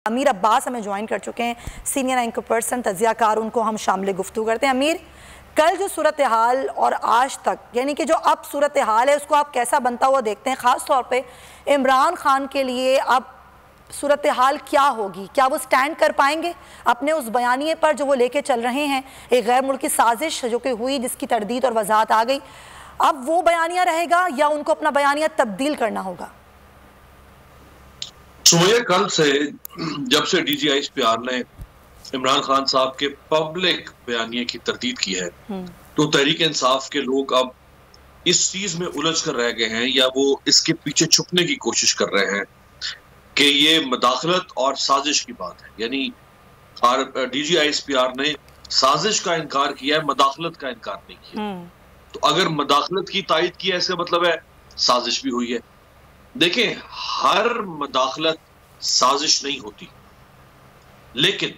अमीर अब्बास हमें ज्वाइन कर चुके हैं, सीनियर एंकर पर्सन तजियाकार, उनको हम शामिल गुफ्तगू करते हैं। अमीर, कल जो सूरत हाल और आज तक, यानी कि जो अब सूरत हाल है उसको आप कैसा बनता हुआ देखते हैं? ख़ास तौर पे इमरान खान के लिए अब सूरत हाल क्या होगी? क्या वो स्टैंड कर पाएंगे अपने उस बयानिए पर जो वो लेके चल रहे हैं, एक गैर मुल्की साजिश जो कि हुई जिसकी तरदीद और वजाहत आ गई, अब वो बयानिया रहेगा या उनको अपना बयानिया तब्दील करना होगा? सुमैया, कल से जब से DGISPR ने इमरान खान साहब के पब्लिक बयानिए की तरदीद की है तो तहरीक इंसाफ के लोग अब इस चीज में उलझ कर रह गए हैं या वो इसके पीछे छुपने की कोशिश कर रहे हैं कि ये मदाखलत और साजिश की बात है। यानी DGISPR ने साजिश का इनकार किया है, मदाखलत का इनकार नहीं किया। तो अगर मदाखलत की तायद की है इसका मतलब है साजिश भी हुई है। देखें, हर मदाखलत साजिश नहीं होती, लेकिन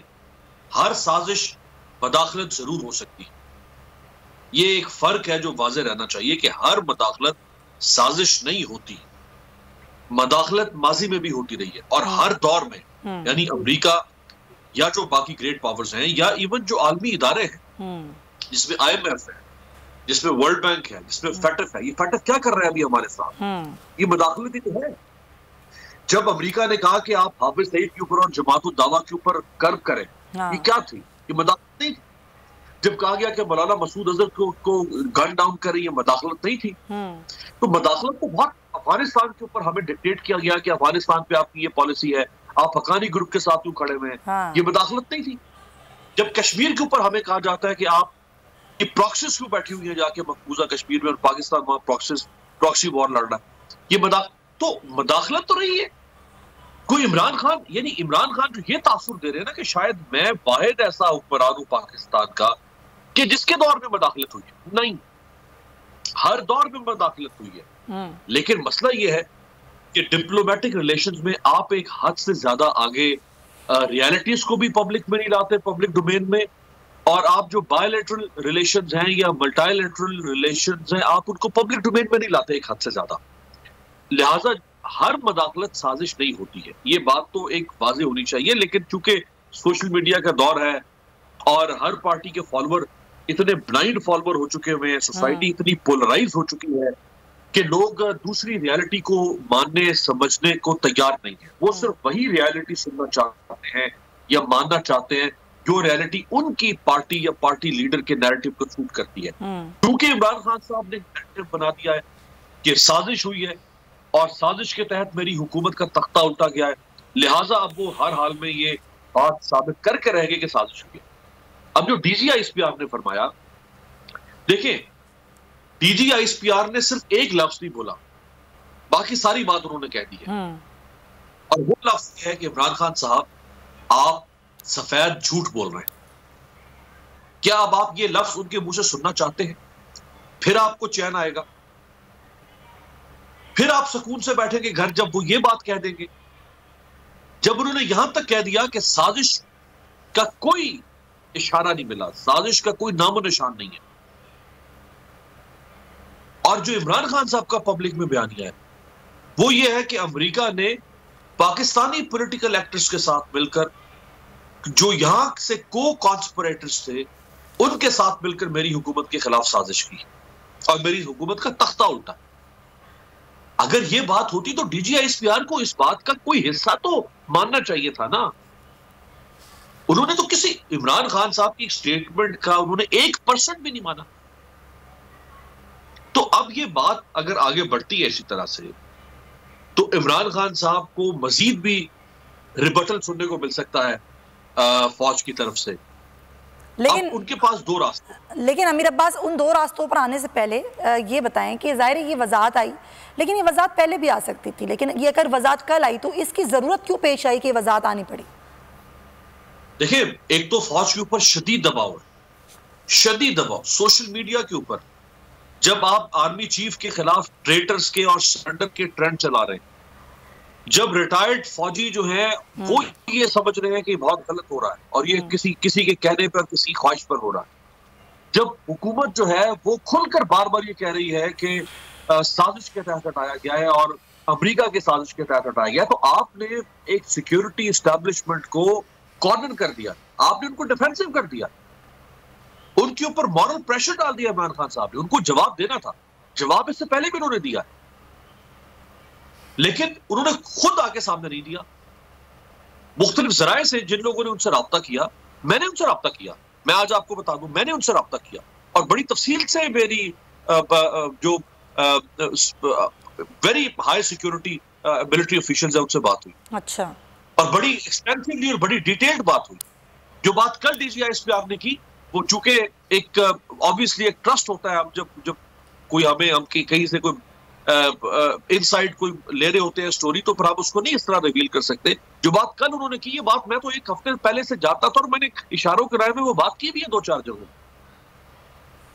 हर साजिश मदाखलत जरूर हो सकती है। ये एक फर्क है जो वाज़ेह रहना चाहिए कि हर मदाखलत साजिश नहीं होती। मदाखलत माजी में भी होती रही है और हर दौर में, यानी अमेरिका या जो बाकी ग्रेट पावर्स हैं या इवन जो आलमी इदारे हैं जिसमें IMF है, जिसमें वर्ल्ड बैंक है, जिसमें फैटफ है। ये फैटफ क्या कर रहा है अभी हमारे साथ? ये मदाखलत ही तो है। जब अमेरिका ने कहा कि आप हाफिज सईद के ऊपर और जमात दावा के ऊपर कर्व करें, ये क्या थी? ये मदाखलत नहीं थी। जब कहा गया कि मौलाना मसूद अजहर को गन डाउन करें, ये मदाखलत नहीं थी। तो मदाखलत तो बहुत अफगानिस्तान के ऊपर हमें डिक्टेट किया गया कि अफगानिस्तान पे आपकी ये पॉलिसी है, आप हकानी ग्रुप के साथ क्यों खड़े हुए हैं, ये मदाखलत नहीं थी। जब कश्मीर के ऊपर हमें कहा जाता है कि आप ये प्रॉक्सीज क्यों बैठी हुई है जाके मकबूजा कश्मीर में और पाकिस्तान वहां प्रॉक्सी वॉर लड़ रहा है, ये मदाखलत तो रही है। कोई इमरान खान, यानी इमरान खान जो ये तासुर दे रहे हैं ना कि शायद मैं वाहिद ऐसा हुक्मरान हूं पाकिस्तान का कि जिसके दौर में मदाखलत हुई है। नहीं, हर दौर में मदाखलत हुई है। लेकिन मसला ये है कि डिप्लोमेटिक रिलेशंस में आप एक हद से ज्यादा आगे रियलिटीज को भी पब्लिक में नहीं लाते, पब्लिक डोमेन में, और आप जो बायलैटरल रिलेशंस हैं या मल्टीलैटरल रिलेशंस हैं, आप उनको पब्लिक डोमेन में नहीं लाते एक हद से ज्यादा। लिहाजा हर मदाखलत साजिश नहीं होती है, ये बात तो एक वाज़ेह होनी चाहिए। लेकिन चूंकि सोशल मीडिया का दौर है और हर पार्टी के फॉलोअर इतने ब्लाइंड फॉलोअर हो चुके हुए हैं, सोसाइटी इतनी पोलराइज हो चुकी है कि लोग दूसरी रियलिटी को मानने समझने को तैयार नहीं है। वो सिर्फ वही रियलिटी सुनना चाहते हैं या मानना चाहते हैं जो रियलिटी उनकी पार्टी या पार्टी लीडर के नैरेटिव को सूट करती है। क्योंकि इमरान खान साहब ने नैरेटिव बना दिया है कि साजिश हुई है और साजिश के तहत मेरी हुकूमत का तख्ता उल्टा गया है, लिहाजा अब वो हर हाल में ये बात साबित करके रहेंगे कि साजिश हुई है। अब जो DGISPR ने फरमाया, देखिए DGISPR ने सिर्फ एक लफ्ज नहीं बोला, बाकी सारी बात उन्होंने कह दी है। और वो लफ्ज है कि इमरान खान साहब, आप सफेद झूठ बोल रहे हैं। क्या अब आप ये लफ्ज उनके मुंह से सुनना चाहते हैं? फिर आपको चैन आएगा, फिर आप सुकून से बैठेंगे घर जब वो ये बात कह देंगे। जब उन्होंने यहां तक कह दिया कि साजिश का कोई इशारा नहीं मिला, साजिश का कोई नामो निशान नहीं है, और जो इमरान खान साहब का पब्लिक में बयानिया है वो ये है कि अमेरिका ने पाकिस्तानी पॉलिटिकल एक्टर्स के साथ मिलकर, जो यहां से को कॉन्स्पिरेटर्स थे, उनके साथ मिलकर मेरी हुकूमत के खिलाफ साजिश की और मेरी हुकूमत का तख्ता उल्टा। अगर ये बात होती तो DGISPR को इस बात का कोई हिस्सा तो मानना चाहिए था ना। उन्होंने तो किसी इमरान खान साहब की स्टेटमेंट का उन्होंने 1% भी नहीं माना। तो अब ये बात अगर आगे बढ़ती है इसी तरह से तो इमरान खान साहब को मजीद भी रिबटल सुनने को मिल सकता है फौज की तरफ से। लेकिन उनके पास दो रास्ते। लेकिन अमीर अब्बास, उन दो रास्तों पर आने से पहले ये बताएं कि ज़ाहिर है ये वजाहत आई, लेकिन ये वजाहत पहले भी आ सकती थी, लेकिन ये अगर वजाहत कल आई तो इसकी ज़रूरत क्यों पेश आई कि वजाहत आनी पड़ी? देखिए, एक तो फौज के ऊपर शदीद दबाव है, शदीद दबाव सोशल मीडिया के ऊपर। जब आप आर्मी चीफ के खिलाफ ट्रेटर्स के और सरेंडर के ट्रेंड चला रहे हैं, जब रिटायर्ड फौजी जो है वो ये समझ रहे हैं कि बहुत गलत हो रहा है और ये किसी के कहने पर, किसी ख्वाहिश पर हो रहा है, जब हुकूमत जो है वो खुलकर बार बार ये कह रही है कि साजिश के तहत हटाया गया है और अमेरिका के साजिश के तहत हटाया गया, तो आपने एक सिक्योरिटी एस्टैब्लिशमेंट को कॉर्नर कर दिया, आपने उनको डिफेंसिव कर दिया, उनके ऊपर मॉरल प्रेशर डाल दिया इमरान खान साहब ने। उनको जवाब देना था, जवाब इससे पहले भी उन्होंने दिया, लेकिन उन्होंने खुद आके सामने नहीं दिया। मुख्तलिफ जराए से जिन लोगों ने उनसे राब्ता किया, मैंने उनसे राब्ता किया, मैं आज आपको बता दूं, मैंने उनसे राब्ता किया और बड़ी तफसील से मेरी जो very high security military officials है उनसे बात हुई। अच्छा। और बड़ी एक्सटेंसिवली और बड़ी डिटेल्ड बात हुई। जो बात कल DGI ने की, वो चूंकि एक ऑब्वियसली एक ट्रस्ट होता है, जब कोई हम कहीं से कोई इनसाइड कोई ले रहे होते हैं स्टोरी, तो फिर आप उसको नहीं इस तरह रिवील कर सकते। जो बात कल उन्होंने की, ये बात मैं तो एक हफ्ते पहले से जानता था और मैंने इशारों के राय में वो बात की भी है 2-4 जगहों।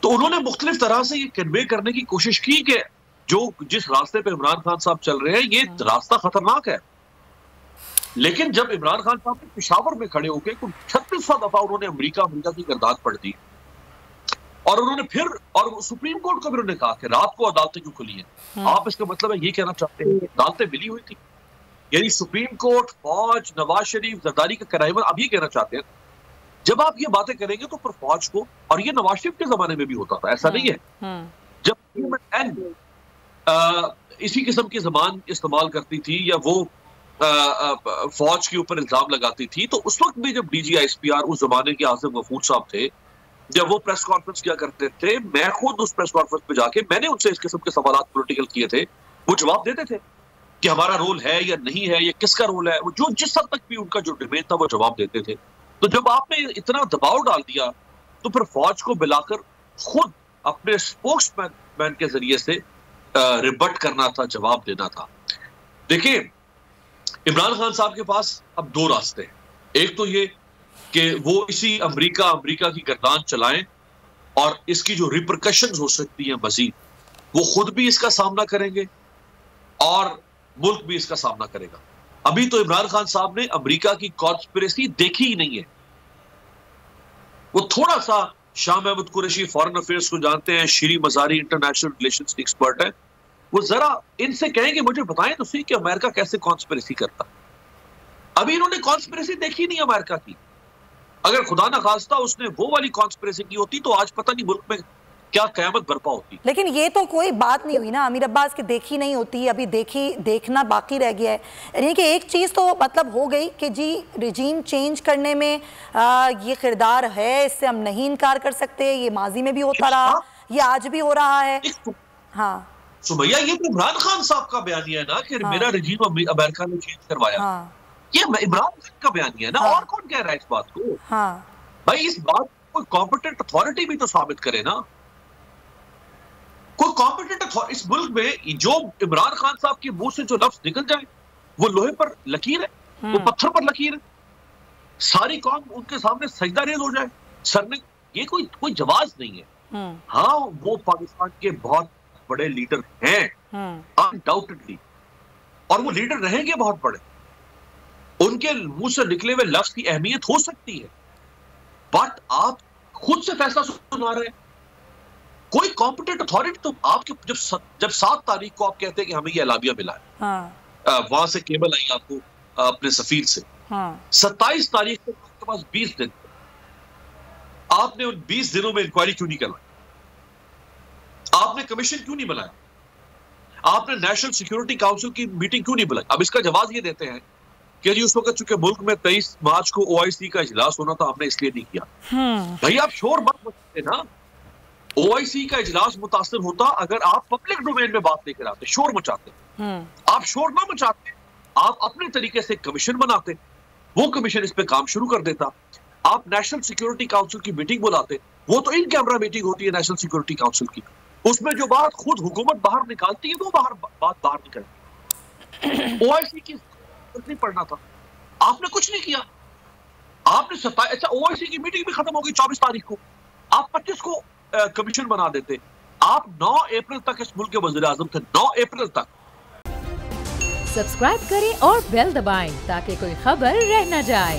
तो उन्होंने मुख्तलिफ तरह से ये कन्वे करने की कोशिश की कि जो जिस रास्ते पे इमरान खान साहब चल रहे हैं, ये रास्ता खतरनाक है। लेकिन जब इमरान खान साहब ने पेशावर में खड़े होकर 36वां दफा उन्होंने अमेरिका की गर्दान पढ़ दी, और उन्होंने फिर और सुप्रीम कोर्ट को भी उन्होंने कहा कि रात को अदालतें क्यों खुली हैं। आप इसका मतलब है ये कहना चाहते हैं अदालतें मिली हुई थी, यानी सुप्रीम कोर्ट, फौज, नवाज शरीफ, जरदारी का कराइमर, अब ये कहना चाहते हैं जब आप ये बातें करेंगे तो फिर फौज को, और ये नवाज शरीफ के जमाने में भी होता था, ऐसा नहीं है। जब इसी किस्म की जबान इस्तेमाल करती थी या वो फौज के ऊपर इल्जाम लगाती थी, तो उस वक्त भी जब DG ISPR उस जमाने के आसिम गफूर साहब थे, जब वो प्रेस कॉन्फ्रेंस किया करते थे, मैं खुद उस प्रेस कॉन्फ्रेंस पे जाके मैंने उनसे इस किस्म के सवाल पॉलिटिकल किए थे। वो जवाब देते थे कि हमारा रोल है या नहीं है, या किसका रोल है, वो जो जिस हद तक भी उनका जो डिबेट था वो जवाब देते थे। तो जब आपने इतना दबाव डाल दिया, तो फिर फौज को बुलाकर खुद अपने स्पोक्समैन के जरिए से रिबट करना था, जवाब देना था। देखिए, इमरान खान साहब के पास अब 2 रास्ते हैं। एक तो ये कि वो इसी अमेरिका की गर्दान चलाएं, और इसकी जो रिपरकशंस हो सकती हैं मजीद, वो खुद भी इसका सामना करेंगे और मुल्क भी इसका सामना करेगा। अभी तो इमरान खान साहब ने अमेरिका की कॉन्स्पिरेसी देखी ही नहीं है। वो थोड़ा सा शाह महमूद कुरैशी फॉरेन अफेयर्स को जानते हैं, श्री मजारी इंटरनेशनल रिलेशंस के एक्सपर्ट है, वो जरा इनसे कहेंगे मुझे बताएं तो सही कि अमेरिका कैसे कॉन्स्पिरेसी करता। अभी इन्होंने कॉन्स्पिरेसी देखी नहीं अमेरिका की। अगर खुदा ना खास्ता उसने वो वाली कॉन्स्पिरेसी की होती तो आज पता नहीं मुल्क में क्या कयामत बरपा होती। लेकिन ये तो कोई बात नहीं हुई ना अमीर अब्बास की, देखी नहीं होती, अभी देखना बाकी रह गया है। यानी कि एक चीज़ तो मतलब हो गई कि जी रिजीम चेंज करने में ये किरदार है, इससे हम नहीं इनकार कर सकते, ये माजी में भी होता रहा, ये आज भी हो रहा है। हाँ सुमैया, ये तो इमरान खान साहब का बयानिया है ना कि मेरा रिजीम अमेरिका ने चेंज करवाया। ये इमरान खान का बयानिया है ना, और कौन कह रहा है इस बात को? भाई इस बात को कॉम्पिटेंट अथॉरिटी भी तो साबित करे ना। कोई कॉम्पिटेंट अथॉरिटी इस मुल्क में, जो इमरान खान साहब के मुंह से जो लफ्ज निकल जाए वो लोहे पर लकीर है, वो पत्थर पर लकीर है, सारी कौम उनके सामने सजदा रेज़ हो जाए सर ने, ये कोई जवाब नहीं है। हाँ, वो पाकिस्तान के बहुत बड़े लीडर हैं अनडाउटेडली, और वो लीडर रहेंगे बहुत बड़े, उनके मुंह से निकले हुए लफ्ज की अहमियत हो सकती है, बट आप खुद से फैसला सुना रहे हैं। कोई कॉम्पिटेंट अथॉरिटी तो आपके जब 7 तारीख को आप कहते हैं कि हमें ये एलाबिया मिला है, वहां से केबल आई आपको अपने सफीर से, 27 तारीख को आपके पास 20 दिन, आपने उन 20 दिनों में इंक्वायरी क्यों नहीं करवाई? आपने कमीशन क्यों नहीं बनाया? आपने नेशनल सिक्योरिटी काउंसिल की मीटिंग क्यों नहीं बुलाई? अब इसका जवाब ये देते हैं कि जी उस वक्त चूंकि मुल्क में 23 मार्च को OIC का इजलास होना था, हमने इसलिए नहीं किया। भाई आप शोर मत मचाते ना, OIC का इजलास मुतासिर होता अगर आप पब्लिक डोमेन में बात लेकर आते, शोर मचाते। आप शोर ना मचाते, आप अपने तरीके से कमीशन बनाते, वो कमीशन इस पे काम शुरू कर देता। आप नेशनल सिक्योरिटी काउंसिल की मीटिंग बुलाते, वो तो इन कैमरा मीटिंग होती है नेशनल सिक्योरिटी काउंसिल की, उसमें जो बात खुद हुकूमत बाहर निकालती है वो बात बाहर निकलती। OIC की नहीं पढ़ना था, आपने कुछ नहीं किया। आपने अच्छा OIC की मीटिंग भी खत्म हो गई 24 तारीख को, आप 25 को कमीशन बना देते। आप 9 अप्रैल तक इस मुल्क के वज़ीर आज़म थे, 9 अप्रैल तक। सब्सक्राइब करें और बेल दबाएं ताकि कोई खबर रह न जाए।